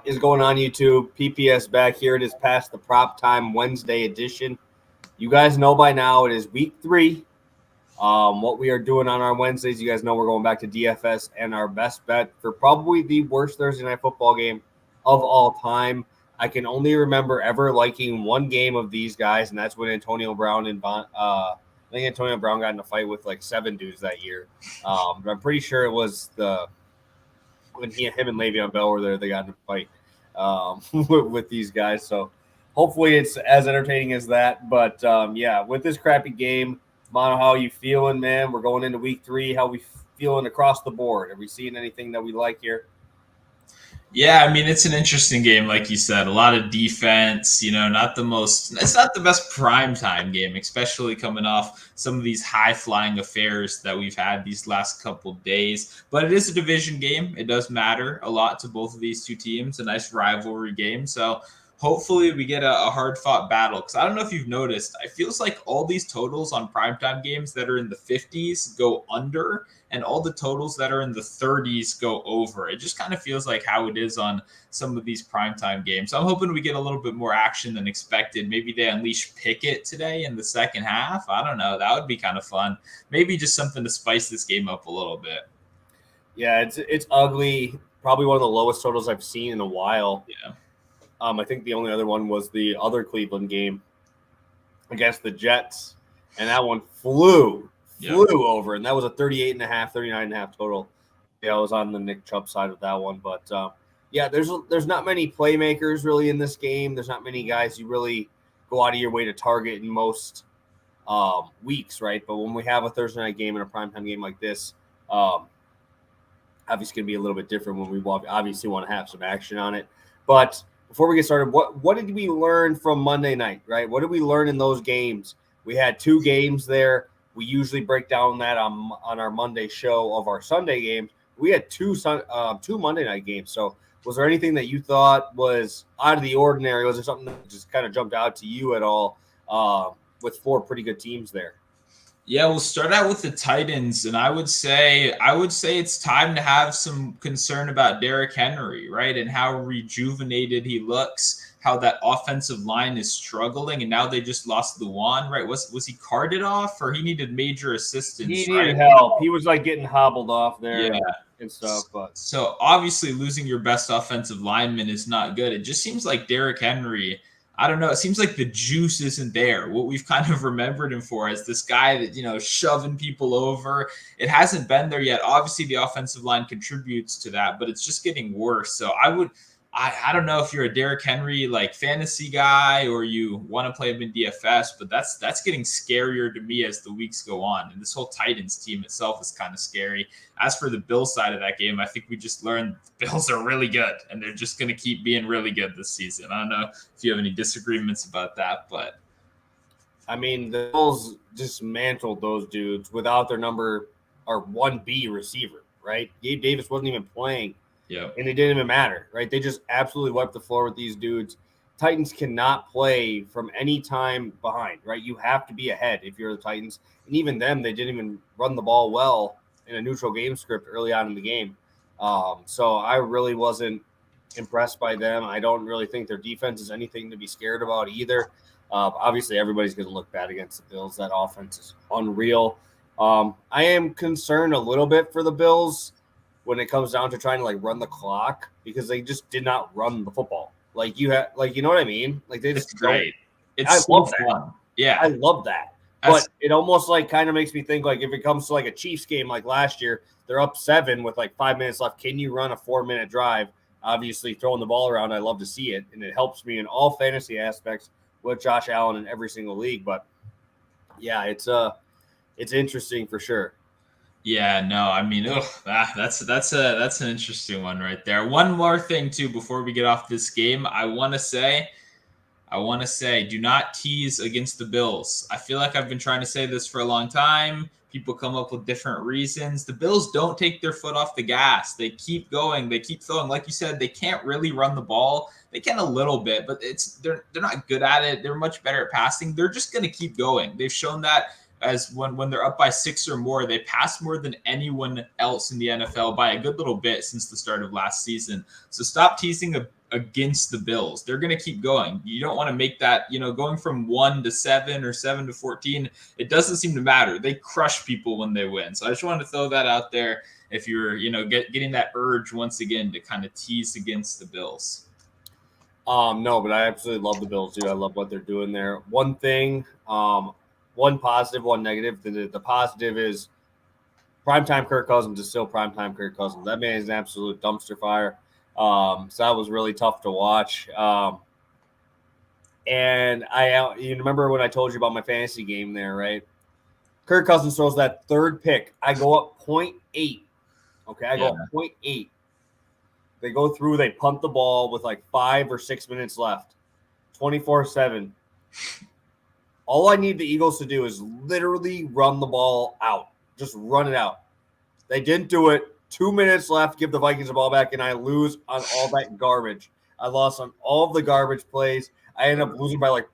What is going on, YouTube? PPS back here. It is past the Prop Time Wednesday edition. You guys know by now it is week 3. What we are doing on our Wednesdays, you guys know we're going back to DFS and our best bet for probably the worst Thursday night football game of all time. I can only remember ever liking one game of these guys, and that's when Antonio Brown and I think Antonio Brown got in a fight with like 7 dudes that year. But I'm pretty sure it was when him and Le'Veon Bell were there, they got in a fight with these guys. So hopefully it's as entertaining as that. But yeah, with this crappy game, Mono, how are you feeling, man? We're going into week 3. How are we feeling across the board? Are we seeing anything that we like here? Yeah, I mean, it's an interesting game, like you said. A lot of defense, it's not the best primetime game, especially coming off some of these high-flying affairs that we've had these last couple days. But it is a division game. It does matter a lot to both of these two teams, a nice rivalry game. So hopefully we get a hard-fought battle. Because I don't know if you've noticed, it feels like all these totals on primetime games that are in the 50s go under, and all the totals that are in the 30s go over. It just kind of feels like how it is on some of these primetime games. So I'm hoping we get a little bit more action than expected. Maybe they unleash Pickett today in the second half. I don't know. That would be kind of fun. Maybe just something to spice this game up a little bit. Yeah, it's ugly. Probably one of the lowest totals I've seen in a while. Yeah. I think the only other one was the other Cleveland game against the Jets, and that one flew over, and that was a 38.5, 39.5 total. Yeah, I was on the Nick Chubb side of that one, but yeah, there's not many playmakers really in this game. There's not many guys you really go out of your way to target in most weeks, right? But when we have a Thursday night game and a primetime game like this, obviously going to be a little bit different when we obviously want to have some action on it. But before we get started, what did we learn from Monday night, right? What did we learn in those games? We had 2 games there. We usually break down that on our Monday show of our Sunday games. We had 2 Monday night games. So was there anything that you thought was out of the ordinary? Was there something that just kind of jumped out to you at all with 4 pretty good teams there? Yeah, we'll start out with the Titans, and I would say it's time to have some concern about Derrick Henry, right? And how rejuvenated he looks, how that offensive line is struggling, and now they just lost the one, right? Was he carted off, or he needed major assistance? He needed help. He was like getting hobbled off there. Yeah. And stuff, but so obviously losing your best offensive lineman is not good. It just seems like Derrick Henry, I don't know. It seems like the juice isn't there. What we've kind of remembered him for as this guy that, shoving people over. It hasn't been there yet. Obviously, the offensive line contributes to that, but it's just getting worse. So I don't know if you're a Derrick Henry like fantasy guy or you want to play him in DFS, but that's getting scarier to me as the weeks go on. And this whole Titans team itself is kind of scary. As for the Bills side of that game, I think we just learned the Bills are really good, and they're just going to keep being really good this season. I don't know if you have any disagreements about that, but I mean, the Bills dismantled those dudes without their number or 1B receiver, right? Gabe Davis wasn't even playing. Yeah. And it didn't even matter, right? They just absolutely wiped the floor with these dudes. Titans cannot play from any time behind, right? You have to be ahead if you're the Titans. And even them, they didn't even run the ball well in a neutral game script early on in the game. So I really wasn't impressed by them. I don't really think their defense is anything to be scared about either. Obviously, everybody's going to look bad against the Bills. That offense is unreal. I am concerned a little bit for the Bills when it comes down to trying to run the clock, because they just did not run the football. You know what I mean? They just great. I love that. Fun. Yeah, I love that. But it almost kind of makes me think if it comes to a Chiefs game like last year, they're up 7 with 5 minutes left. Can you run a 4-minute drive? Obviously, throwing the ball around, I love to see it, and it helps me in all fantasy aspects with Josh Allen in every single league. But yeah, it's interesting for sure. Yeah, no, I mean, that's an interesting one right there. One more thing too before we get off this game, I want to say, do not tease against the Bills. I feel like I've been trying to say this for a long time. People come up with different reasons. The Bills don't take their foot off the gas. They keep going. They keep throwing. Like you said, they can't really run the ball. They can a little bit, but they're not good at it. They're much better at passing. They're just going to keep going. They've shown that as when they're up by 6 or more, they pass more than anyone else in the NFL by a good little bit since the start of last season. So stop teasing against the Bills. They're going to keep going. You don't want to make that, going from 1 to 7 or 7 to 14. It doesn't seem to matter. They crush people when they win. So I just wanted to throw that out there if you're, getting that urge once again to kind of tease against the Bills. No, but I absolutely love the Bills, too. I love what they're doing there. One thing, one positive, one negative. The positive is primetime Kirk Cousins is still primetime Kirk Cousins. That man is an absolute dumpster fire. So that was really tough to watch. And you remember when I told you about my fantasy game there, right? Kirk Cousins throws that third pick. I go up 0.8. Okay, I go up 0.8. They go through, they punt the ball with like 5 or 6 minutes left, 24-7. All I need the Eagles to do is literally run the ball out. Just run it out. They didn't do it. 2 minutes left, give the Vikings the ball back, and I lose on all that garbage. I lost on all of the garbage plays. I ended up losing by like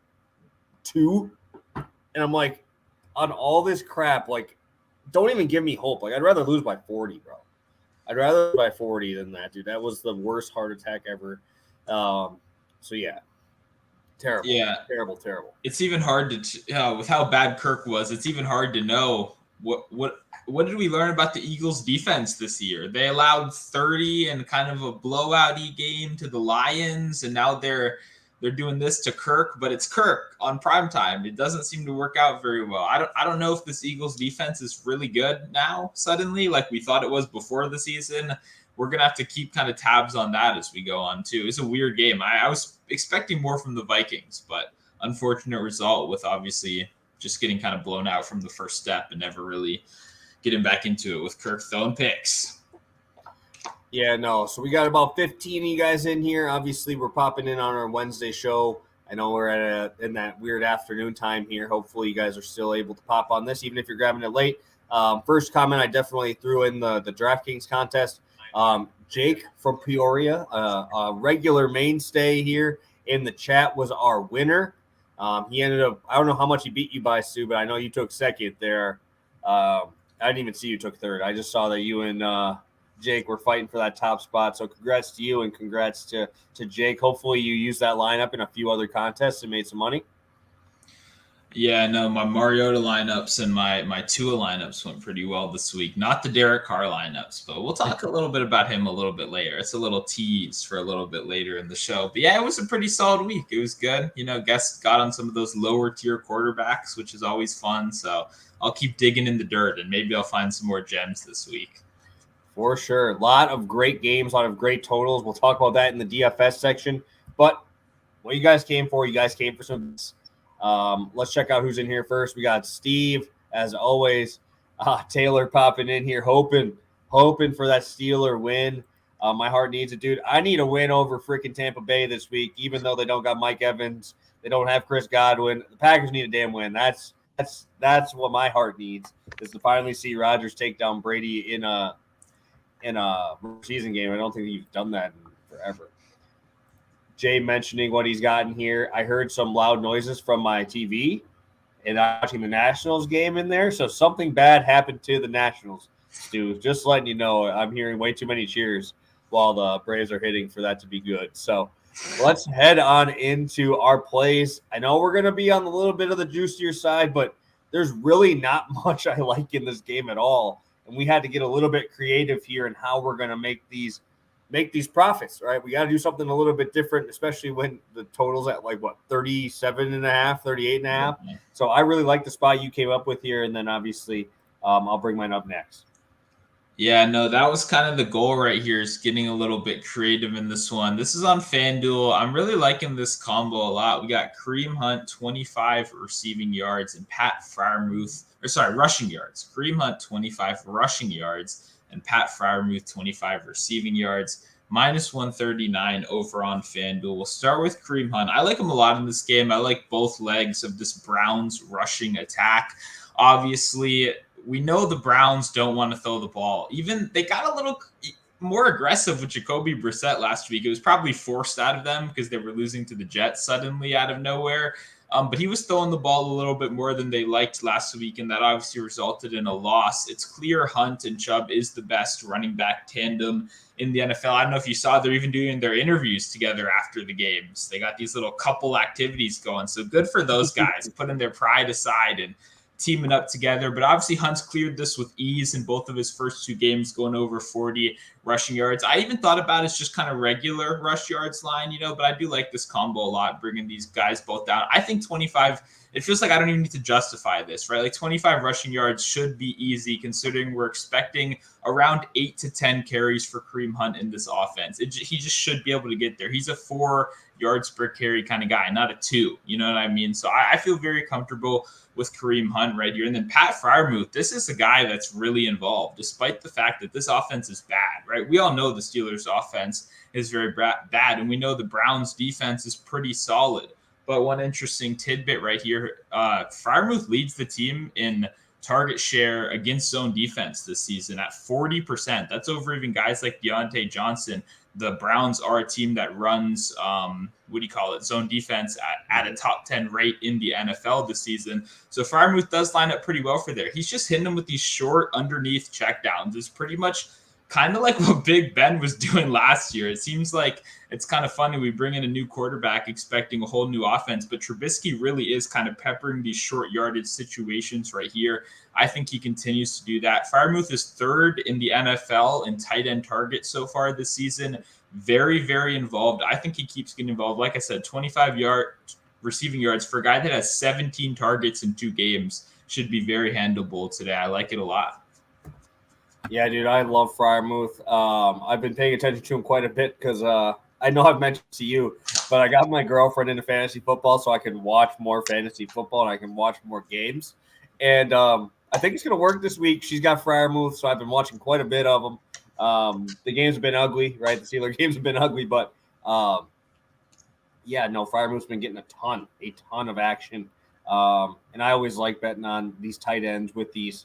2. And I'm like, on all this crap, like, don't even give me hope. Like, I'd rather lose by 40, bro. I'd rather lose by 40 than that, dude. That was the worst heart attack ever. So, yeah. Terrible. Yeah. Terrible. It's even hard to, with how bad Kirk was, it's even hard to know what did we learn about the Eagles defense this year? They allowed 30 and kind of a blowout-y game to the Lions, and now they're doing this to Kirk, but it's Kirk on primetime. It doesn't seem to work out very well. I don't know if this Eagles defense is really good now suddenly, like we thought it was before the season. We're going to have to keep kind of tabs on that as we go on, too. It's a weird game. I was expecting more from the Vikings, but unfortunate result with obviously just getting kind of blown out from the first step and never really getting back into it with Kirk throwing picks. Yeah, no. So we got about 15 of you guys in here. Obviously, we're popping in on our Wednesday show. I know we're in that weird afternoon time here. Hopefully, you guys are still able to pop on this, even if you're grabbing it late. First comment, I definitely threw in the DraftKings contest. Jake from Peoria, a regular mainstay here in the chat, was our winner. He ended up, I don't know how much he beat you by, Sue, but I know you took second there. I didn't even see you took third. I just saw that you and Jake were fighting for that top spot. So congrats to you and congrats to Jake. Hopefully you used that lineup in a few other contests and made some money. Yeah, no, my Mariota lineups and my Tua lineups went pretty well this week. Not the Derek Carr lineups, but we'll talk a little bit about him a little bit later. It's a little tease for a little bit later in the show. But yeah, it was a pretty solid week. It was good. Guess got on some of those lower tier quarterbacks, which is always fun. So I'll keep digging in the dirt and maybe I'll find some more gems this week. For sure. A lot of great games, a lot of great totals. We'll talk about that in the DFS section. But what you guys came for some. Let's check out who's in here first. We got Steve, as always. Taylor popping in here, hoping for that Steeler win. My heart needs it, dude. I need a win over freaking Tampa Bay this week, even though they don't got Mike Evans. They don't have Chris Godwin. The Packers need a damn win. That's what my heart needs, is to finally see Rodgers take down Brady in a season game. I don't think he's done that in forever. Jay mentioning what he's gotten here. I heard some loud noises from my TV and I'm watching the Nationals game in there. So something bad happened to the Nationals, Stu. Just letting you know, I'm hearing way too many cheers while the Braves are hitting for that to be good. So let's head on into our plays. I know we're going to be on a little bit of the juicier side, but there's really not much I like in this game at all. And we had to get a little bit creative here in how we're going to make these profits, right? We got to do something a little bit different, especially when the total's at 37.5, 38.5. Mm-hmm. So I really like the spot you came up with here. And then obviously I'll bring mine up next. Yeah, no, that was kind of the goal right here, is getting a little bit creative in this one. This is on FanDuel. I'm really liking this combo a lot. We got Kareem Hunt, 25 receiving yards, and rushing yards. Kareem Hunt, 25 rushing yards, and Pat Freiermuth, 25 receiving yards, minus 139 over on FanDuel. We'll start with Kareem Hunt. I like him a lot in this game. I like both legs of this Browns rushing attack. Obviously, we know the Browns don't want to throw the ball. Even they got a little more aggressive with Jacoby Brissett last week. It was probably forced out of them because they were losing to the Jets suddenly out of nowhere. But he was throwing the ball a little bit more than they liked last week, and that obviously resulted in a loss. It's clear Hunt and Chubb is the best running back tandem in the NFL. I don't know if you saw, they're even doing their interviews together after the games. They got these little couple activities going. So good for those guys, putting their pride aside and teaming up together. But obviously Hunt's cleared this with ease in both of his first 2 games, going over 40 rushing yards. I even thought about it as just kind of regular rush yards line, but I do like this combo a lot, bringing these guys both down. I think 25, it feels like I don't even need to justify this, right? Like 25 rushing yards should be easy, considering we're expecting around 8 to 10 carries for Kareem Hunt in this offense. He just should be able to get there. He's a 4 yards per carry kind of guy, not a 2. You know what I mean? So I feel very comfortable with Kareem Hunt right here. And then Pat Freiermuth, this is a guy that's really involved, despite the fact that this offense is bad, right? We all know the Steelers' offense is very bad, and we know the Browns' defense is pretty solid. But one interesting tidbit right here, Freiermuth leads the team in target share against zone defense this season at 40%. That's over even guys like Deontay Johnson. The Browns are a team that runs, zone defense at a top 10 rate in the NFL this season. So Freiermuth does line up pretty well for there. He's just hitting them with these short underneath checkdowns. It's pretty much kind of like what Big Ben was doing last year. It seems like it's kind of funny. We bring in a new quarterback expecting a whole new offense, but Trubisky really is kind of peppering these short yardage situations right here. I think he continues to do that. Freiermuth is 3rd in the NFL in tight end targets so far this season. Very, very involved. I think he keeps getting involved. Like I said, 25 receiving yards for a guy that has 17 targets in 2 games should be very handleable today. I like it a lot. Yeah, dude, I love Freiermuth. I've been paying attention to him quite a bit because I know I've mentioned to you, but I got my girlfriend into fantasy football so I can watch more fantasy football and I can watch more games. And I think it's going to work this week. She's got Freiermuth, so I've been watching quite a bit of them. The games have been ugly, right? The Steelers games have been ugly, but Freiermuth's been getting a ton of action. And I always like betting on these tight ends with these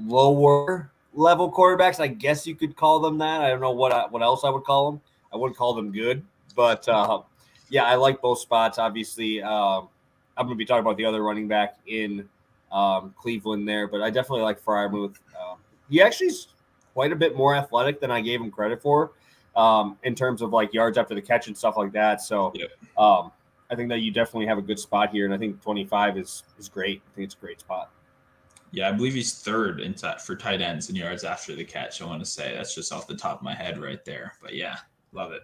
lower level quarterbacks. I guess you could call them that. I don't know what else I would call them. I wouldn't call them good, but I like both spots. Obviously, I'm going to be talking about the other running back in Cleveland there, but I definitely like Freiermuth. He actually is quite a bit more athletic than I gave him credit for in terms of like yards after the catch and stuff like that. So I think that you definitely have a good spot here, and I think 25 is great. I think it's a great spot. Yeah, I believe he's 3rd for tight ends in yards after the catch. I want to say that's just off the top of my head right there. But yeah, love it.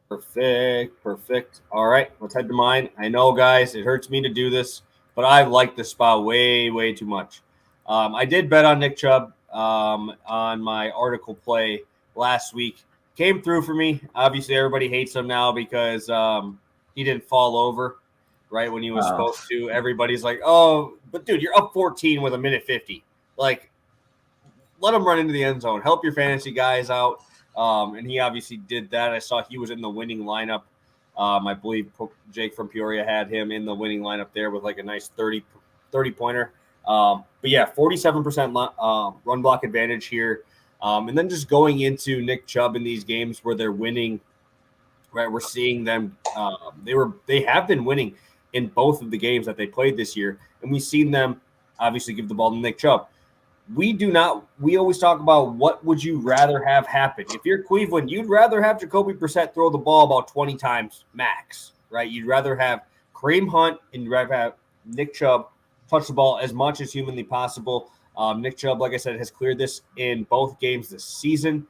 Perfect. All right, let's head to mine. I know, guys, it hurts me to do this, but I like this spot way too much. I did bet on Nick Chubb on my article play last week. Came through for me. Obviously, everybody hates him now because he didn't fall over right when he was supposed to. Everybody's like, oh, but dude, you're up 14 with 1:50. Like, let him run into the end zone. Help your fantasy guys out. And he obviously did that. I saw he was in the winning lineup. I believe Jake from Peoria had him in the winning lineup there with like a nice 30-pointer. But yeah, 47% run block advantage here. And then just going into Nick Chubb in these games where they're winning, right? We're seeing them. They have been winning in both of the games that they played this year, and we've seen them obviously give the ball to Nick Chubb. We always talk about what would you rather have happen. If you're Cleveland, you'd rather have Jacoby Brissett throw the ball about 20 times max, right? You'd rather have Kareem Hunt and you'd rather have Nick Chubb touch the ball as much as humanly possible. Nick Chubb, like I said, has cleared this in both games this season.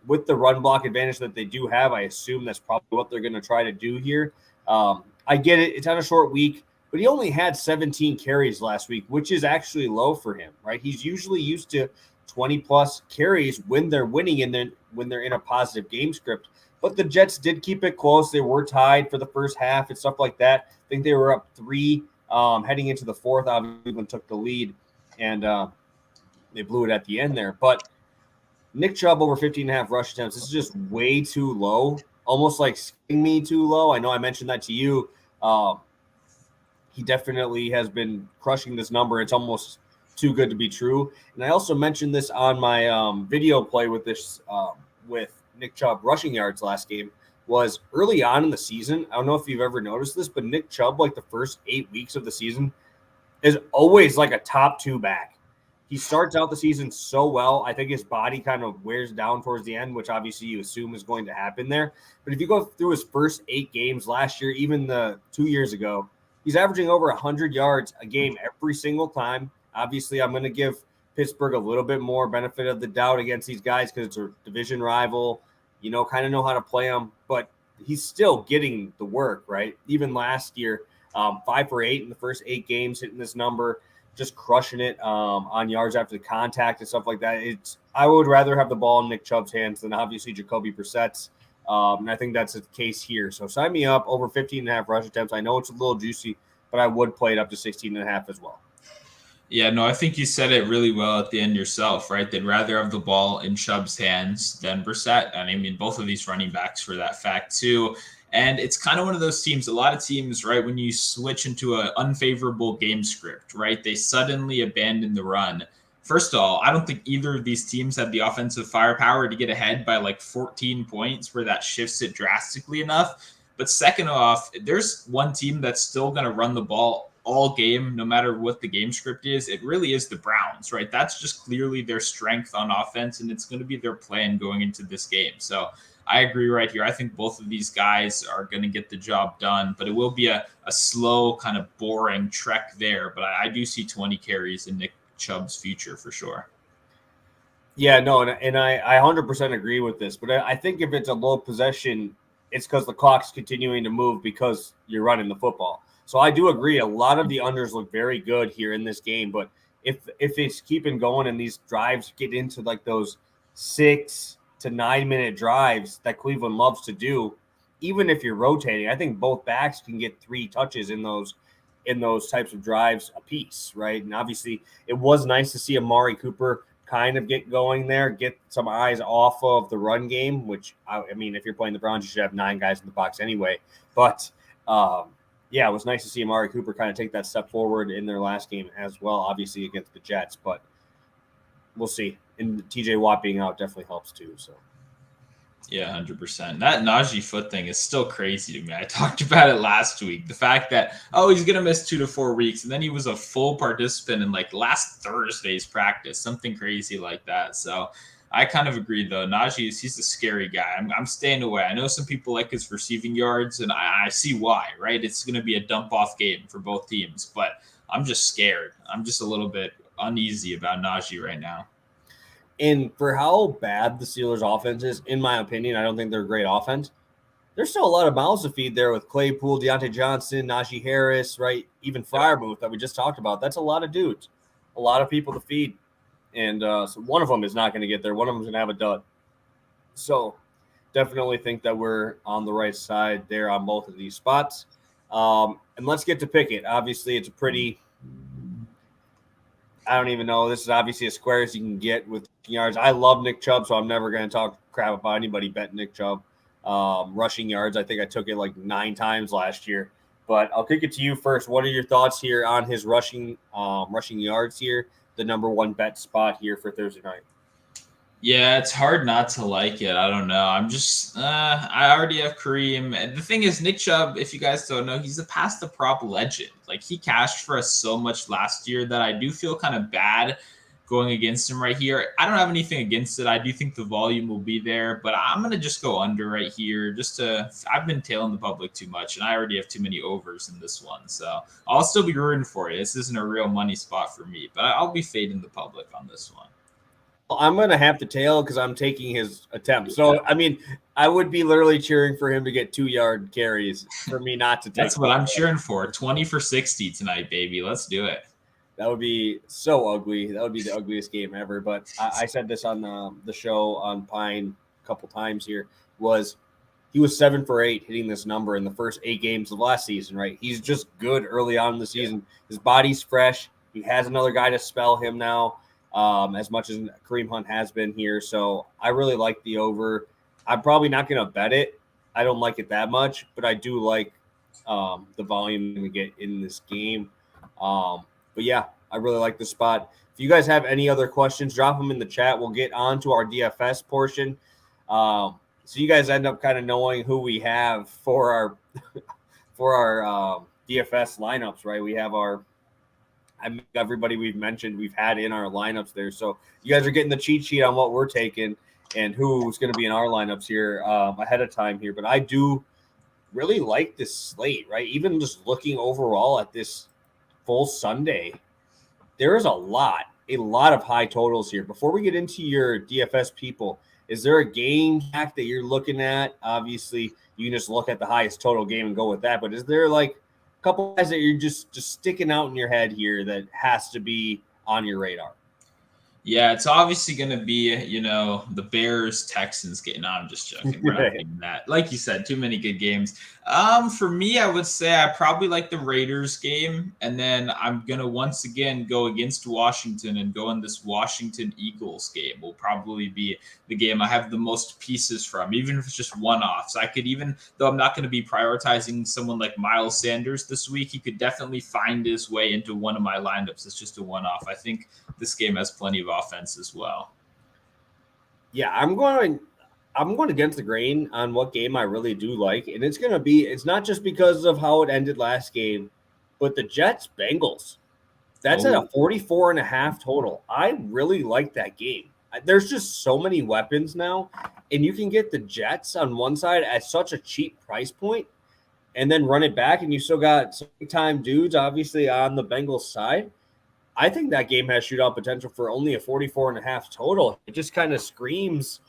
With the run block advantage that they do have, I assume that's probably what they're going to try to do here. I get it. It's on a short week, but he only had 17 carries last week, which is actually low for him, right? He's usually used to 20-plus carries when they're winning and then when they're in a positive game script. But the Jets did keep it close. They were tied for the first half and stuff like that. I think they were up 3 heading into the fourth. Obviously, Cleveland took the lead, and they blew it at the end there. But Nick Chubb over 15.5 rush attempts. This is just way too low, almost like scaring me too low. I know I mentioned that to you. He definitely has been crushing this number. It's almost too good to be true. And I also mentioned this on my video play with this with Nick Chubb rushing yards last game. Was early on in the season. I don't know if you've ever noticed this, but Nick Chubb, like the first 8 weeks of the season, is always like a top 2 back. He starts out the season so well. I think his body kind of wears down towards the end, which obviously you assume is going to happen there. But if you go through his first 8 games last year, even the 2 years ago, he's averaging over 100 yards a game every single time. Obviously, I'm going to give Pittsburgh a little bit more benefit of the doubt against these guys because it's a division rival. Kind of know how to play him, but he's still getting the work, right? Even last year, 5 for 8 in the first 8 games, hitting this number, just crushing it on yards after the contact and stuff like that. I would rather have the ball in Nick Chubb's hands than obviously Jacoby Brissett's, and I think that's the case here. So sign me up over 15.5 rush attempts. I know it's a little juicy, but I would play it up to 16.5 as well. Yeah, no, I think you said it really well at the end yourself, right? They'd rather have the ball in Chubb's hands than Brissett. And I mean, both of these running backs for that fact, too. And it's kind of one of those teams, a lot of teams, right, when you switch into an unfavorable game script, right, they suddenly abandon the run. First of all, I don't think either of these teams have the offensive firepower to get ahead by like 14 points where that shifts it drastically enough. But second off, there's one team that's still going to run the ball all game, no matter what the game script is. It really is the Browns, right? That's just clearly their strength on offense, and it's going to be their plan going into this game. So I agree right here. I think both of these guys are going to get the job done, but it will be a slow, kind of boring trek there. But I do see 20 carries in Nick Chubb's future for sure. Yeah, no, and I 100% agree with this. But I think if it's a low possession, it's because the clock's continuing to move because you're running the football. So I do agree. A lot of the unders look very good here in this game. But if it's keeping going and these drives get into like those 6 to 9 minute drives that Cleveland loves to do, even if you're rotating, I think both backs can get 3 touches in those types of drives a piece, right? And obviously, it was nice to see Amari Cooper kind of get going there, get some eyes off of the run game. Which I mean, if you're playing the Browns, you should have 9 guys in the box anyway. But yeah, it was nice to see Amari Cooper kind of take that step forward in their last game as well, obviously against the Jets. But we'll see. And TJ Watt being out definitely helps too. So, yeah, 100%. That Najee foot thing is still crazy to me. I talked about it last week. The fact that, he's going to miss 2 to 4 weeks. And then he was a full participant in like last Thursday's practice, something crazy like that. So I kind of agree, though. Najee, he's a scary guy. I'm staying away. I know some people like his receiving yards, and I see why, right? It's going to be a dump-off game for both teams, but I'm just scared. I'm just a little bit uneasy about Najee right now. And for how bad the Steelers' offense is, in my opinion, I don't think they're a great offense. There's still a lot of mouths to feed there with Claypool, Deontay Johnson, Najee Harris, right? Even Freiermuth that we just talked about. That's a lot of dudes, a lot of people to feed. And so one of them is not going to get there. One of them is going to have a dud. So definitely think that we're on the right side there on both of these spots. And let's get to Pickett. Obviously, it's a pretty – I don't even know. This is obviously as square as you can get with yards. I love Nick Chubb, so I'm never going to talk crap about anybody betting Nick Chubb. Rushing yards, I think I took it like 9 times last year. But I'll kick it to you first. What are your thoughts here on his rushing yards here? The number 1 bet spot here for Thursday night. Yeah, it's hard not to like it. I don't know. I'm just, I already have Kareem. And the thing is, Nick Chubb, if you guys don't know, he's a past the prop legend. Like, he cashed for us so much last year that I do feel kind of bad going against him right here. I don't have anything against it. I do think the volume will be there, but I'm going to just go under right here I've been tailing the public too much, and I already have too many overs in this one. So I'll still be rooting for you. This isn't a real money spot for me, but I'll be fading the public on this one. I'm going to have to tail because I'm taking his attempt. So, I mean, I would be literally cheering for him to get 2-yard carries for me not to take. That's what I'm cheering for. 20 for 60 tonight, baby. Let's do it. That would be so ugly. That would be the ugliest game ever. But I said this on the show on Pine a couple times here, he was 7 for 8 hitting this number in the first 8 games of last season, right? He's just good early on in the season. His body's fresh. He has another guy to spell him now. As much as Kareem Hunt has been here. So I really like the over. I'm probably not going to bet it. I don't like it that much, but I do like the volume we get in this game. But yeah, I really like the spot. If you guys have any other questions, drop them in the chat. We'll get on to our DFS portion. So you guys end up kind of knowing who we have for our DFS lineups, right? We have everybody we've mentioned we've had in our lineups there. So you guys are getting the cheat sheet on what we're taking and who's going to be in our lineups here ahead of time here. But I do really like this slate, right? Even just looking overall at this full Sunday, there is a lot of high totals here. Before we get into your DFS people, is there a game hack that you're looking at? Obviously, you can just look at the highest total game and go with that. But is there like a couple guys that you're just sticking out in your head here that has to be on your radar? Yeah, it's obviously going to be, the Bears, Texans getting on. I'm just joking. We're not doing that. Like you said, too many good games. For me, I would say I probably like the Raiders game. And then I'm going to once again go against Washington and go in this Washington Eagles game. Will probably be the game I have the most pieces from, even if it's just one-offs. I could even, though I'm not going to be prioritizing someone like Miles Sanders this week, he could definitely find his way into one of my lineups. It's just a one-off. I think this game has plenty of offense as well. Yeah, I'm going against the grain on what game I really do like, and it's not just because of how it ended last game, but the Jets Bengals. That's at a 44.5 total. I really like that game. There's just so many weapons now, and you can get the Jets on one side at such a cheap price point, and then run it back, and you still got some big-time dudes, obviously, on the Bengals side. I think that game has shootout potential for only a 44.5 total. It just kind of screams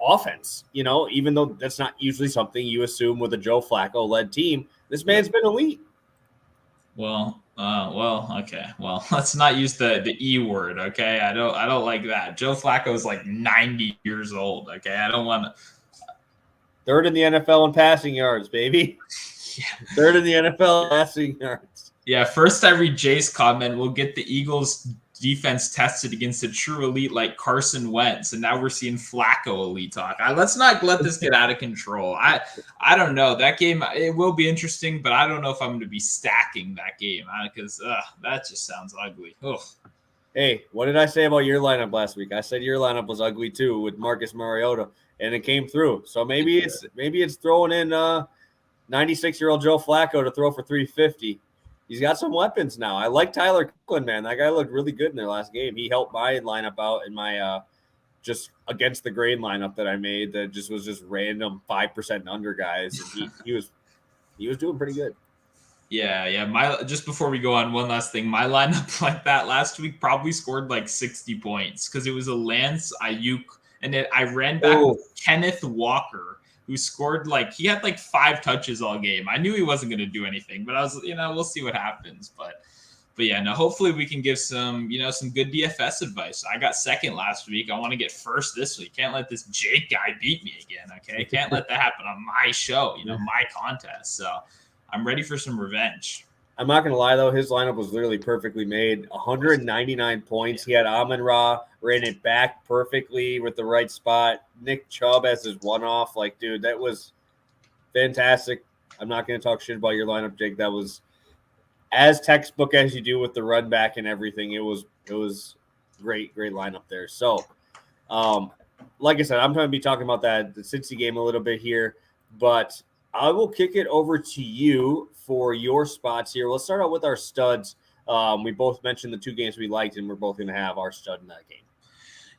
offense, even though that's not usually something you assume with a Joe Flacco-led team. This man's been elite. Okay. Well, let's not use the E word, okay? I don't like that. Joe Flacco is like 90 years old, okay? I don't want to. Third in the NFL in passing yards, baby. Yeah. Third in the NFL in passing yards. Yeah, first I read Jay's comment. We'll get the Eagles defense tested against a true elite like Carson Wentz, and now we're seeing Flacco elite talk. Let's not let this get out of control. I don't know. That game, it will be interesting, but I don't know if I'm going to be stacking that game because that just sounds ugly. Ugh. Hey, what did I say about your lineup last week? I said your lineup was ugly too with Marcus Mariota, and it came through. So maybe it's throwing in 96-year-old Joe Flacco to throw for 350. He's got some weapons now. I like Tyler Conklin, man. That guy looked really good in their last game. He helped my lineup out in my just against the grain lineup that I made that just was just random 5% and under guys. And he was doing pretty good. Yeah. Just before we go on, one last thing. My lineup like that last week probably scored like 60 points because it was a Lance Ayuk, and I ran back with Kenneth Walker, who scored he had 5 touches all game. I knew he wasn't going to do anything, but I was, we'll see what happens. But yeah, no, hopefully we can give some good DFS advice. I got second last week. I want to get first this week. Can't let this Jake guy beat me again. Okay. Can't let that happen on my show, my contest. So I'm ready for some revenge. I'm not going to lie, though. His lineup was literally perfectly made. 199 points. He had Amon-Ra, ran it back perfectly with the right spot. Nick Chubb as his one-off. Dude, that was fantastic. I'm not going to talk shit about your lineup, Jake. That was as textbook as you do with the run back and everything. It was great lineup there. So, like I said, I'm going to be talking about the Cincy game a little bit here, but I will kick it over to you for your spots here. Let's start out with our studs. We both mentioned the 2 games we liked, and we're both going to have our stud in that game.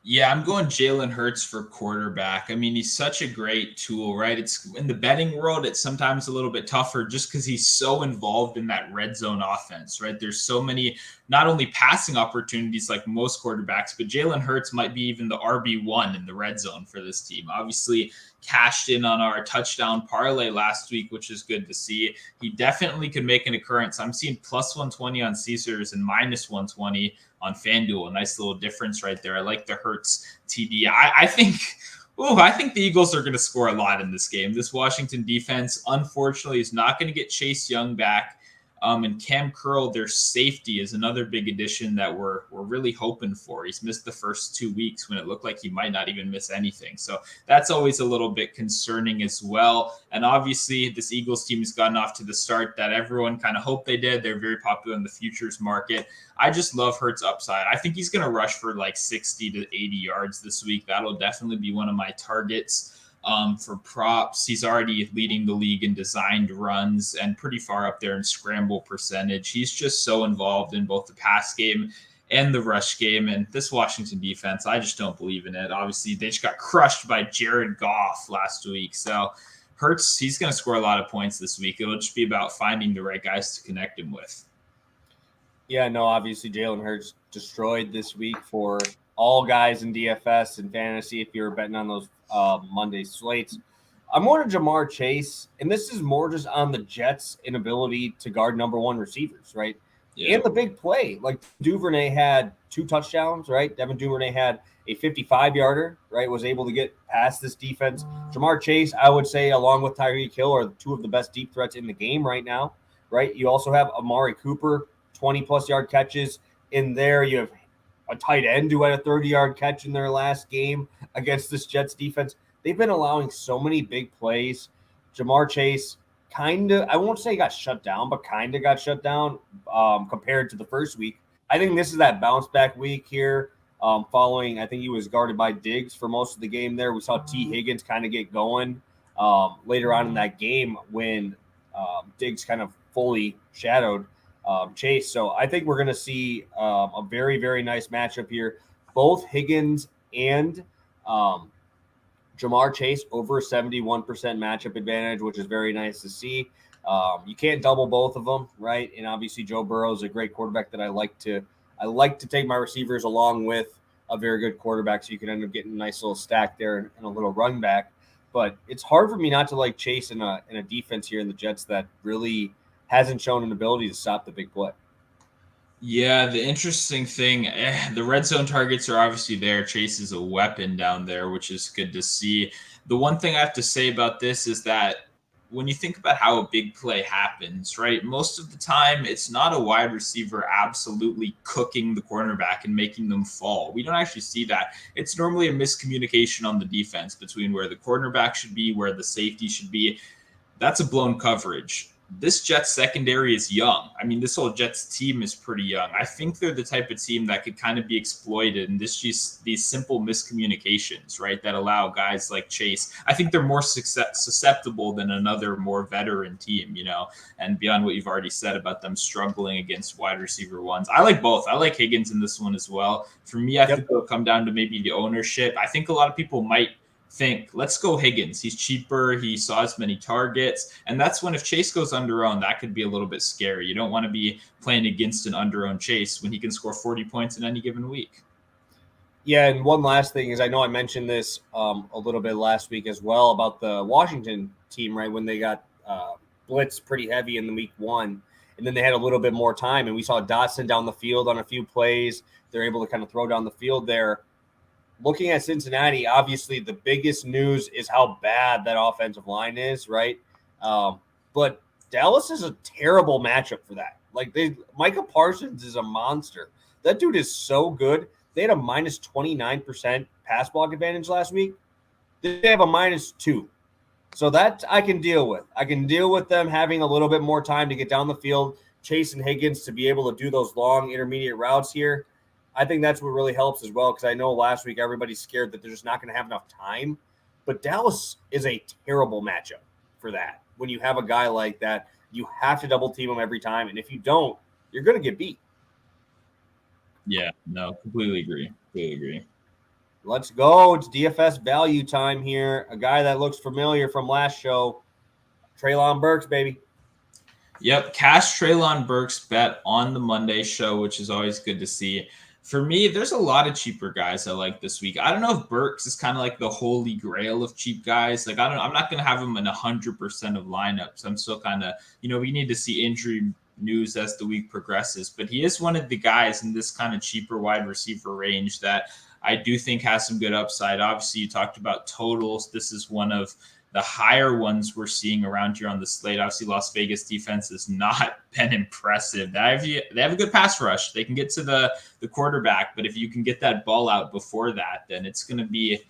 Yeah, I'm going Jalen Hurts for quarterback. I mean, he's such a great tool, right? It's in the betting world, it's sometimes a little bit tougher just because he's so involved in that red zone offense, right? There's so many, not only passing opportunities like most quarterbacks, but Jalen Hurts might be even the RB1 in the red zone for this team. Obviously, cashed in on our touchdown parlay last week, which is good to see. He definitely could make an occurrence. I'm seeing plus 120 on Caesars and minus 120 on FanDuel. A nice little difference right there. I like the Hurts TD. I think the Eagles are going to score a lot in this game. This Washington defense, unfortunately, is not going to get Chase Young back. And Cam Curl, their safety, is another big addition that we're really hoping for. He's missed the first 2 weeks when it looked like he might not even miss anything. So that's always a little bit concerning as well. And obviously, this Eagles team has gotten off to the start that everyone kind of hoped they did. They're very popular in the futures market. I just love Hurts' upside. I think he's going to rush for like 60 to 80 yards this week. That'll definitely be one of my targets. For props, he's already leading the league in designed runs and pretty far up there in scramble percentage. He's just so involved in both the pass game and the rush game. And this Washington defense, I just don't believe in it. Obviously, they just got crushed by Jared Goff last week. So Hurts, he's going to score a lot of points this week. It'll just be about finding the right guys to connect him with. Yeah, no, obviously Jalen Hurts destroyed this week for all guys in DFS and fantasy if you're betting on those Monday slates. I'm more to Jamar Chase, and this is more just on the Jets' inability to guard number one receivers, right? Yeah. And the big play. Like Duvernay had 2 touchdowns, right? Devin Duvernay had a 55-yarder, right? Was able to get past this defense. Jamar Chase, I would say, along with Tyreek Hill, are 2 of the best deep threats in the game right now, right? You also have Amari Cooper, 20-plus yard catches in there. You have a tight end who had a 30-yard catch in their last game against this Jets defense. They've been allowing so many big plays. Jamar Chase kind of, I won't say got shut down, but kind of got shut down compared to the first week. I think this is that bounce back week here following, I think he was guarded by Diggs for most of the game there. We saw T. Higgins kind of get going later on in that game when Diggs kind of fully shadowed Chase. So I think we're going to see a very, very nice matchup here. Both Higgins and Jamar Chase over 71% matchup advantage, which is very nice to see. You can't double both of them, right? And obviously Joe Burrow is a great quarterback that I like to take my receivers along with a very good quarterback, so you can end up getting a nice little stack there and a little run back. But it's hard for me not to like Chase in a defense here in the Jets that really hasn't shown an ability to stop the big play. Yeah, the interesting thing, the red zone targets are obviously there. Chase is a weapon down there, which is good to see. The one thing I have to say about this is that when you think about how a big play happens, right, most of the time it's not a wide receiver absolutely cooking the cornerback and making them fall. We don't actually see that. It's normally a miscommunication on the defense between where the cornerback should be, where the safety should be. That's a blown coverage. This Jets secondary is young. I mean, this whole Jets team is pretty young. I think they're the type of team that could kind of be exploited, and these simple miscommunications, right, that allow guys like Chase. I think they're more susceptible than another more veteran team, you know, and beyond what you've already said about them struggling against wide receiver ones. I like both. I like Higgins in this one as well. For me, I think it'll come down to maybe the ownership. I think a lot of people might think, let's go Higgins. He's cheaper. He saw as many targets. And that's when if Chase goes under-owned, that could be a little bit scary. You don't want to be playing against an under-owned Chase when he can score 40 points in any given week. Yeah, and one last thing is I know I mentioned this a little bit last week as well about the Washington team, right, when they got blitzed pretty heavy in the week 1. And then they had a little bit more time. And we saw Dotson down the field on a few plays. They're able to kind of throw down the field there. Looking at Cincinnati, obviously the biggest news is how bad that offensive line is, right? But Dallas is a terrible matchup for that. Like Micah Parsons is a monster. That dude is so good. They had a minus 29% pass block advantage last week. They have a -2. So that I can deal with. I can deal with them having a little bit more time to get down the field, Chase and Higgins to be able to do those long intermediate routes here. I think that's what really helps as well, because I know last week everybody's scared that they're just not going to have enough time. But Dallas is a terrible matchup for that. When you have a guy like that, you have to double team him every time. And if you don't, you're going to get beat. Yeah, no, completely agree. Let's go. It's DFS value time here. A guy that looks familiar from last show, Treylon Burks, baby. Yep, cash Treylon Burks bet on the Monday show, which is always good to see. For me, there's a lot of cheaper guys I like this week. I don't know if Burks is kind of like the holy grail of cheap guys. Like, I'm not going to have him in 100% of lineups. I'm still kind of, we need to see injury news as the week progresses. But he is one of the guys in this kind of cheaper wide receiver range that I do think has some good upside. Obviously, you talked about totals. This is one of the higher ones we're seeing around here on the slate. Obviously, Las Vegas defense has not been impressive. They have a good pass rush. They can get to the quarterback, but if you can get that ball out before that, then it's going to be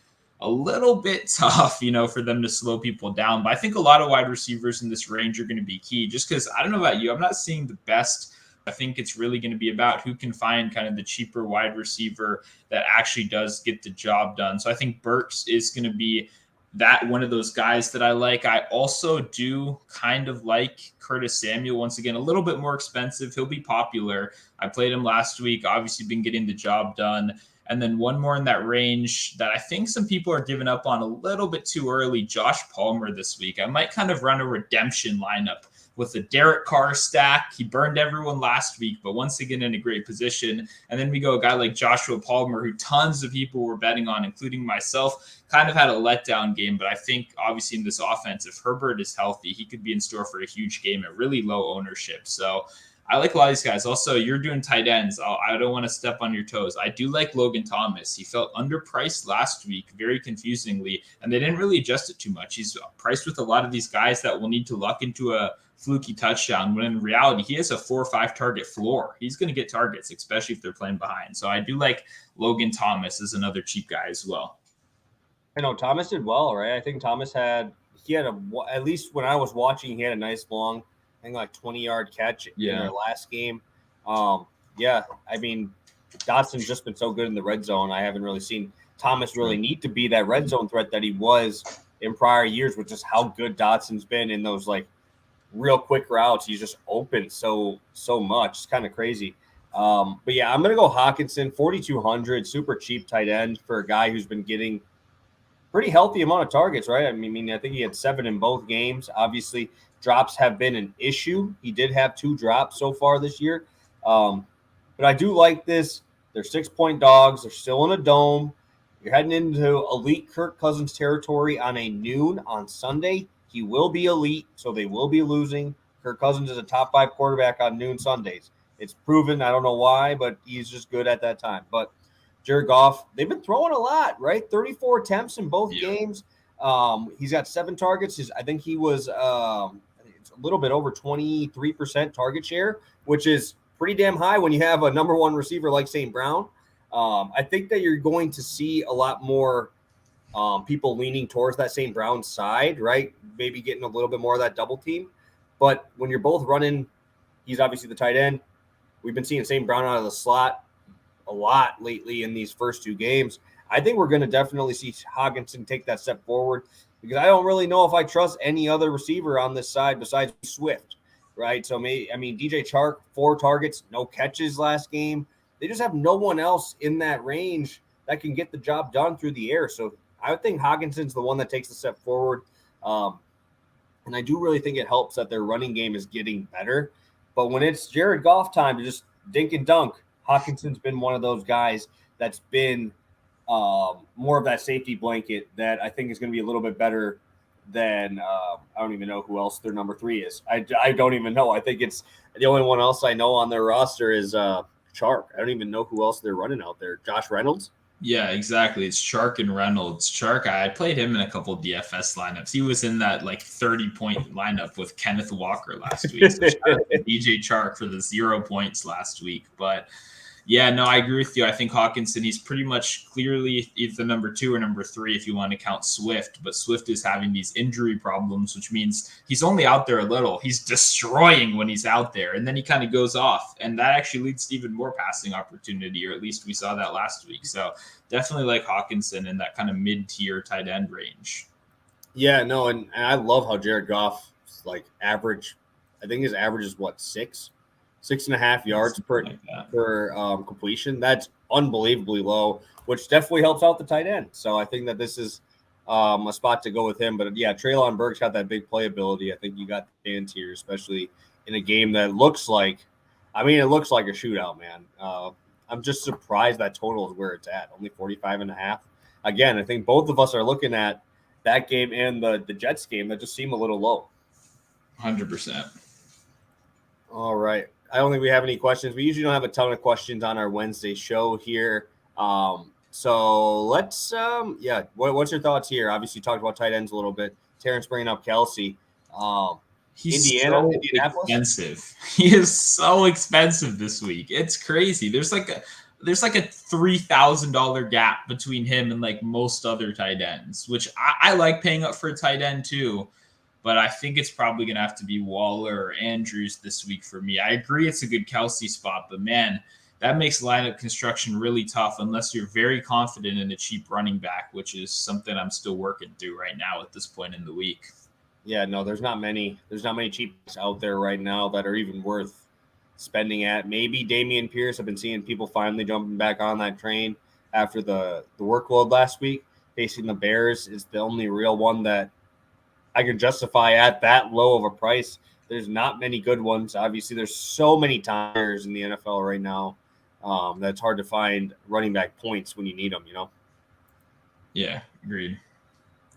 a little bit tough, for them to slow people down. But I think a lot of wide receivers in this range are going to be key, just because I don't know about you, I'm not seeing the best. I think it's really going to be about who can find kind of the cheaper wide receiver that actually does get the job done. So I think Burks is going to be that one of those guys that I like. I also do kind of like Curtis Samuel. Once again, a little bit more expensive. He'll be popular. I played him last week, obviously been getting the job done. And then one more in that range that I think some people are giving up on a little bit too early, Josh Palmer this week. I might kind of run a redemption lineup with a Derek Carr stack. He burned everyone last week, but once again in a great position. And then we go a guy like Joshua Palmer, who tons of people were betting on, including myself, kind of had a letdown game. But I think obviously in this offense, if Herbert is healthy, he could be in store for a huge game at really low ownership. So I like a lot of these guys. Also, you're doing tight ends. I don't want to step on your toes. I do like Logan Thomas. He felt underpriced last week, very confusingly, and they didn't really adjust it too much. He's priced with a lot of these guys that will need to luck into a fluky touchdown, when in reality, he has a 4 or 5 target floor. He's going to get targets, especially if they're playing behind. So I do like Logan Thomas as another cheap guy as well. I know Thomas did well, right? I think Thomas at least when I was watching, he had a nice long, I think like 20-yard catch in their last game. I mean, Dotson's just been so good in the red zone. I haven't really seen Thomas really need to be that red zone threat that he was in prior years, with just how good Dotson's been in those like real quick routes. He's just open so much. It's kind of crazy. But yeah, I'm going to go Hawkinson, 4,200, super cheap tight end for a guy who's been getting pretty healthy amount of targets, right? I mean, I think he had 7 in both games. Obviously, drops have been an issue. He did have 2 drops so far this year. But I do like this. They're 6-point dogs. They're still in a dome. You're heading into elite Kirk Cousins territory on a noon on Sunday. He will be elite, so they will be losing. Kirk Cousins is a top 5 quarterback on noon Sundays. It's proven. I don't know why, but he's just good at that time. But Jared Goff, they've been throwing a lot, right? 34 attempts in both games. He's got 7 targets. I think he was a little bit over 23% target share, which is pretty damn high when you have a number 1 receiver like St. Brown. I think that you're going to see a lot more people leaning towards that St. Brown side, right? Maybe getting a little bit more of that double team. But when you're both running, he's obviously the tight end. We've been seeing St. Brown out of the slot a lot lately in these first 2 games. I think we're going to definitely see Hawkinson take that step forward, because I don't really know if I trust any other receiver on this side besides Swift, right? So DJ Chark, 4 targets, no catches last game. They just have no one else in that range that can get the job done through the air. So I would think Hawkinson's the one that takes the step forward. And I do really think it helps that their running game is getting better. But when it's Jared Goff time to just dink and dunk, Hawkinson's been one of those guys that's been more of that safety blanket that I think is going to be a little bit better than I don't even know who else their number 3 is. I don't even know. I think it's the only one else I know on their roster is Chark. I don't even know who else they're running out there. Josh Reynolds? Yeah, exactly. It's Chark and Reynolds. Chark, I played him in a couple of DFS lineups. He was in that like 30-point lineup with Kenneth Walker last week. So shout out to DJ Chark for the 0 points last week. But yeah, no, I agree with you. I think Hawkinson, he's pretty much clearly either number 2 or number 3 if you want to count Swift. But Swift is having these injury problems, which means he's only out there a little. He's destroying when he's out there, and then he kind of goes off. And that actually leads to even more passing opportunity, or at least we saw that last week. So definitely like Hawkinson in that kind of mid-tier tight end range. Yeah, no, and I love how Jared Goff like average. I think his average is 6.5 yards per completion. That's unbelievably low, which definitely helps out the tight end. So I think that this is a spot to go with him. But yeah, Treylon Burks got that big playability. I think you got the hands here, especially in a game that looks like a shootout, man. I'm just surprised that total is where it's at, only 45.5. Again, I think both of us are looking at that game and the Jets game that just seem a little low. 100%. All right. I don't think we have any questions. We usually don't have a ton of questions on our Wednesday show here. So let's, what's your thoughts here? Obviously, you talked about tight ends a little bit. Terrence bringing up Kelsey. He's Indianapolis. Expensive. He is so expensive this week. It's crazy. There's like a $3,000 gap between him and like most other tight ends, which I like paying up for a tight end too. But I think it's probably going to have to be Waller or Andrews this week for me. I agree it's a good Kelsey spot, but man, that makes lineup construction really tough unless you're very confident in a cheap running back, which is something I'm still working through right now at this point in the week. Yeah, no, there's not many cheaps out there right now that are even worth spending at. Maybe Dameon Pierce. I've been seeing people finally jumping back on that train after the workload last week. Facing the Bears is the only real one that I can justify at that low of a price. There's not many good ones. Obviously, there's so many tires in the NFL right now that's hard to find running back points when you need them, Yeah, agreed.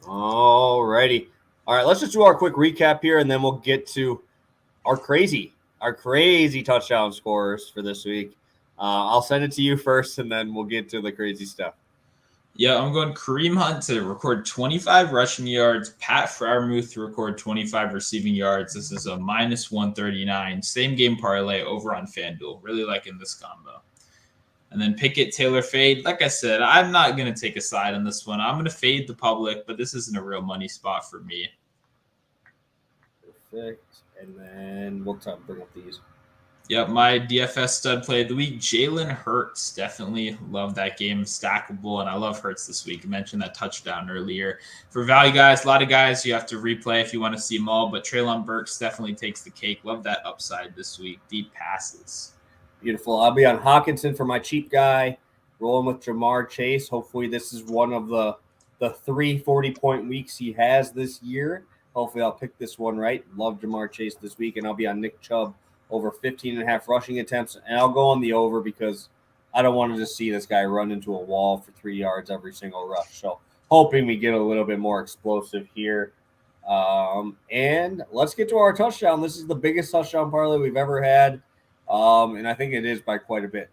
All righty. All right, let's just do our quick recap here, and then we'll get to our crazy touchdown scorers for this week. I'll send it to you first, and then we'll get to the crazy stuff. Yeah, I'm going Kareem Hunt to record 25 rushing yards, Pat Freiermuth to record 25 receiving yards. This is a -139. Same game parlay over on FanDuel. Really liking this combo. And then Pickett, Taylor fade. Like I said, I'm not going to take a side on this one. I'm going to fade the public, but this isn't a real money spot for me. Perfect. And then we'll bring up these. Yep, my DFS stud play of the week, Jalen Hurts. Definitely love that game. Stackable, and I love Hurts this week. I mentioned that touchdown earlier. For value guys, a lot of guys you have to replay if you want to see them all, but Treylon Burks definitely takes the cake. Love that upside this week. Deep passes. Beautiful. I'll be on Hawkinson for my cheap guy, rolling with Jamar Chase. Hopefully this is one of the 3 40-point weeks he has this year. Hopefully I'll pick this one right. Love Jamar Chase this week, and I'll be on Nick Chubb over 15.5 rushing attempts, and I'll go on the over because I don't want to just see this guy run into a wall for 3 yards every single rush. So hoping we get a little bit more explosive here. And let's get to our touchdown. This is the biggest touchdown parlay we've ever had. And I think it is by quite a bit.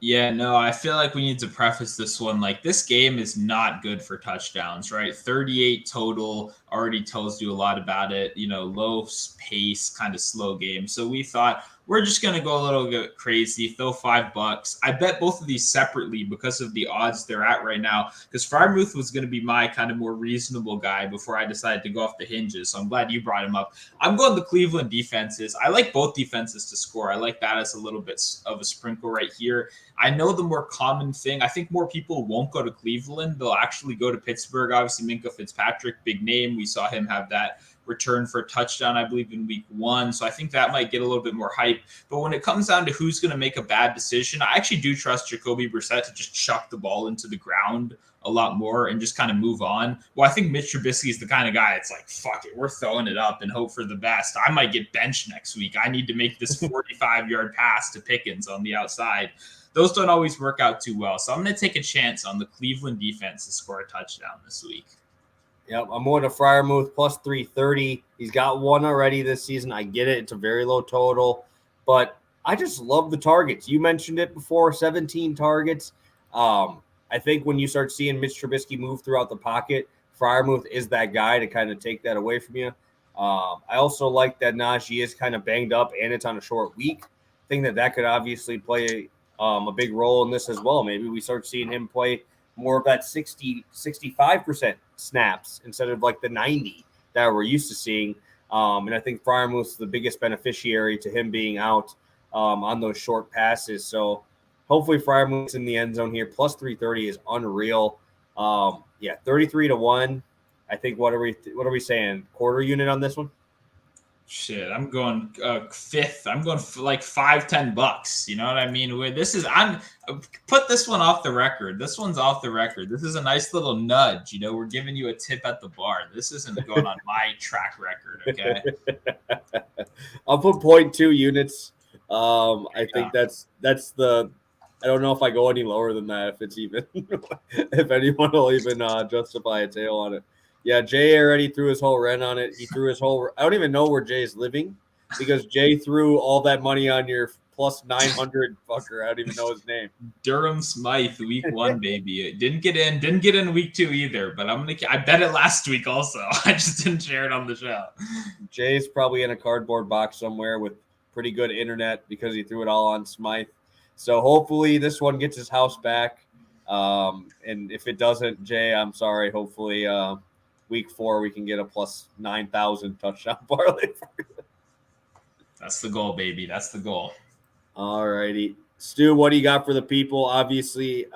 Yeah, no, I feel like we need to preface this one. Like, this game is not good for touchdowns, right? 38 total already tells you a lot about it. Low pace, kind of slow game. So we thought we're just going to go a little bit crazy, throw $5. I bet both of these separately because of the odds they're at right now. Because Freiermuth was going to be my kind of more reasonable guy before I decided to go off the hinges. So I'm glad you brought him up. I'm going the Cleveland defenses. I like both defenses to score. I like that as a little bit of a sprinkle right here. I know the more common thing, I think more people won't go to Cleveland. They'll actually go to Pittsburgh. Obviously, Minkah Fitzpatrick, big name. We saw him have that return for a touchdown, I believe, in week 1. So I think that might get a little bit more hype. But when it comes down to who's going to make a bad decision, I actually do trust Jacoby Brissett to just chuck the ball into the ground a lot more and just kind of move on. Well, I think Mitch Trubisky is the kind of guy it's like, fuck it, we're throwing it up and hope for the best. I might get benched next week. I need to make this 45-yard pass to Pickens on the outside. Those don't always work out too well. So I'm going to take a chance on the Cleveland defense to score a touchdown this week. Yep, I'm going to Freiermuth plus 330. He's got one already this season. I get it. It's a very low total. But I just love the targets. You mentioned it before, 17 targets. I think when you start seeing Mitch Trubisky move throughout the pocket, Freiermuth is that guy to kind of take that away from you. I also like that Najee is kind of banged up and it's on a short week. I think that could obviously play a big role in this as well. Maybe we start seeing him play more of that 65% snaps instead of like the 90 that we're used to seeing. And I think Freiermuth's the biggest beneficiary to him being out on those short passes. So hopefully Freiermuth's in the end zone here. Plus 330 is unreal. 33-1. I think what are we saying? Quarter unit on this one? Shit, I'm going fifth. I'm going for like $5-10. You know what I mean? I'm put this one off the record. This one's off the record. This is a nice little nudge. We're giving you a tip at the bar. This isn't going on my track record. Okay. I'll put 0.2 units. I think that's the. I don't know if I go any lower than that. If it's even, if anyone will even justify a tail on it. Yeah, Jay already threw his whole rent on it. He threw his whole – I don't even know where Jay's living because Jay threw all that money on your plus 900 fucker. I don't even know his name. Durham Smythe, week 1, baby. It didn't get in week 2 either, but I bet it last week also. I just didn't share it on the show. Jay's probably in a cardboard box somewhere with pretty good internet because he threw it all on Smythe. So hopefully this one gets his house back. And if it doesn't, Jay, I'm sorry. Hopefully week 4 we can get a plus 9,000 touchdown parlay for you. That's the goal, baby. That's the goal. All righty. Stu, what do you got for the people? Obviously,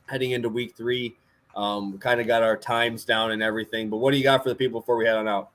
heading into week 3, kind of got our times down and everything. But what do you got for the people before we head on out?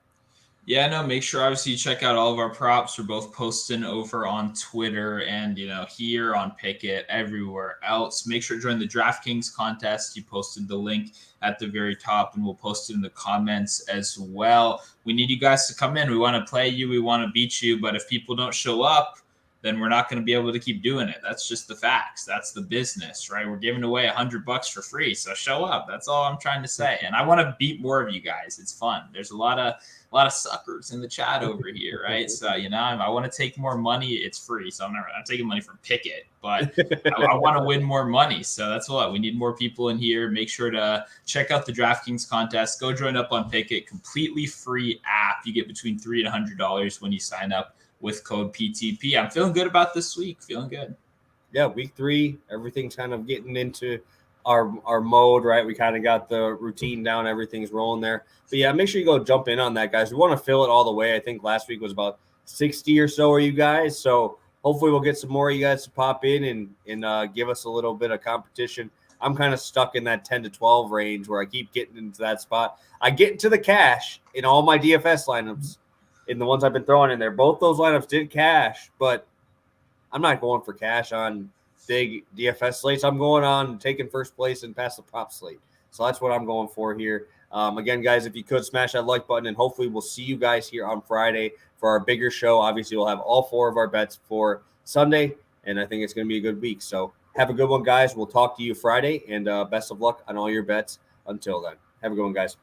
Yeah, no, make sure obviously you check out all of our props. We're both posting over on Twitter and, here on Pickett, everywhere else. Make sure to join the DraftKings contest. You posted the link at the very top, and we'll post it in the comments as well. We need you guys to come in. We want to play you. We want to beat you. But if people don't show up, then we're not going to be able to keep doing it. That's just the facts. That's the business, right? We're giving away $100 for free. So show up. That's all I'm trying to say. And I want to beat more of you guys. It's fun. There's a lot of suckers in the chat over here, right? So, I want to take more money. It's free. So I'm taking money from Pickett, but I want to win more money. So that's what we need. More people in here. Make sure to check out the DraftKings contest. Go join up on Pickett. Completely free app. You get between $3 and $100 when you sign up with code PTP. I'm feeling good about this week. Feeling good. Yeah, week 3, everything's kind of getting into our mode, right? We kind of got the routine down. Everything's rolling there. But yeah, make sure you go jump in on that, guys. We want to fill it all the way. I think last week was about 60 or so are you guys. So hopefully we'll get some more of you guys to pop in and give us a little bit of competition. I'm kind of stuck in that 10 to 12 range where I keep getting into that spot. I get into the cash in all my DFS lineups. In the ones I've been throwing in there, both those lineups did cash, but I'm not going for cash on big DFS slates. I'm going on taking first place and pass the prop slate. So that's what I'm going for here. Again, guys, if you could smash that like button, and hopefully we'll see you guys here on Friday for our bigger show. Obviously, we'll have all 4 of our bets for Sunday, and I think it's going to be a good week. So have a good one, guys. We'll talk to you Friday, and best of luck on all your bets until then. Have a good one, guys.